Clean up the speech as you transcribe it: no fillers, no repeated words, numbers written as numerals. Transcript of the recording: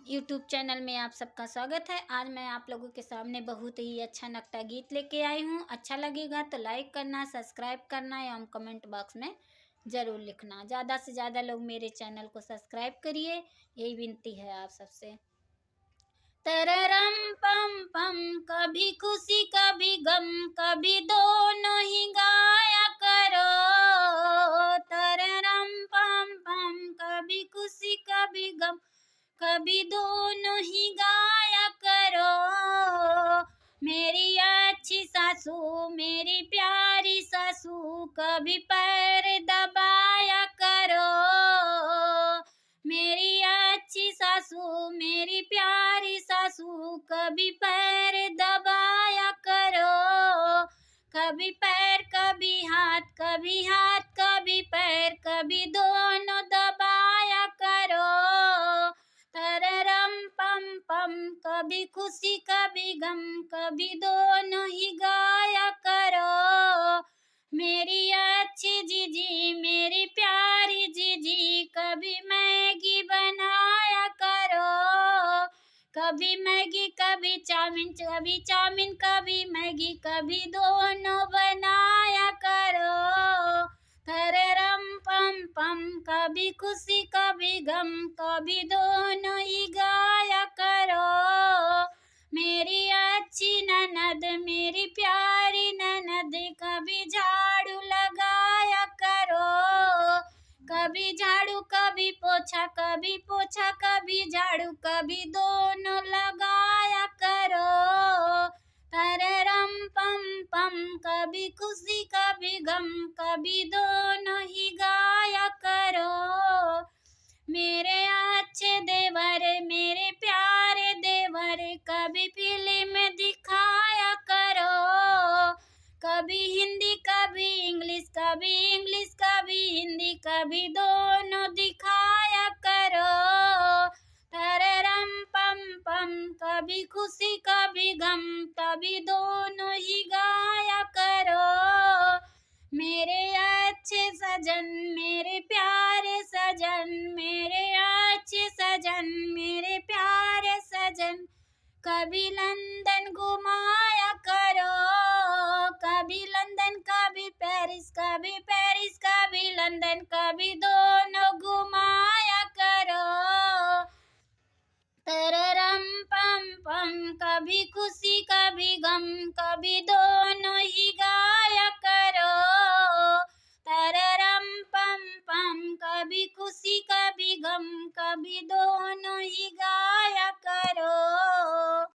YouTube channel में आप सबका स्वागत है। आज मैं आप लोगों के सामने बहुत ही अच्छा नकटा गीत लेके आई हूँ। अच्छा लगेगा तो लाइक करना, सब्सक्राइब करना एवं कमेंट बॉक्स में ज़रूर लिखना। ज़्यादा से ज़्यादा लोग मेरे चैनल को सब्सक्राइब करिए, यही विनती है आप सबसे। तररम पम पम, कभी खुशी कभी गम, कभी दोनों ही गाया करो। तररम पम पम, कभी खुशी कभी गम, कभी दोनों ही गाया करो। मेरी अच्छी सासू, मेरी प्यारी सासू, कभी पैर दबाया करो। मेरी अच्छी सासू, मेरी प्यारी सासू, कभी पैर दबाया करो। कभी पैर कभी हाथ, कभी हाथ कभी पैर, कभी दोनों दबाया करो। तररम पम पम, कभी खुशी कभी गम, कभी दोनों ही गाया करो। मेरी अच्छी जीजी, मेरी प्यारी जीजी, कभी मैगी बनाया करो। कभी मैगी कभी चाउमीन, कभी चाउमीन कभी मैगी, कभी दोनों बनाया करो। तररम पम पम, कभी खुशी कभी गम, कभी दोनों ही गाया करो। मेरी अच्छी ननद, मेरी प्यारी ननद, कभी झाड़ू लगाया करो। कभी झाड़ू कभी पोछा, कभी पोछा कभी झाड़ू, कभी दोनों लगाया करो। तररम पम पम, कभी खुशी कभी गम, कभी दोनों ही गाया करो। मेरे अच्छे देवर, मेरे प्यारे देवर, कभी फिल्म दिखाया करो। कभी हिंदी कभी इंग्लिश, कभी इंग्लिश कभी हिंदी, कभी दोनों दिखाया करो। तररम पम पम, कभी खुशी कभी गम, कभी दोनों ही गाया करो। मेरे अच्छे सजन, मेरे प्यारे सजन, मेरे अच्छे सजन, मेरे प्यारे सजन, कभी लंदन घुमाया करो। कभी लंदन कभी पेरिस, कभी पेरिस कभी लंदन, कभी दोनों घुमाया करो। तररम पम पम, कभी खुशी कभी गम, कभी दोनों ही गाया करो। तररम पम पम, कभी खुशी कभी गम, कभी दोनों ही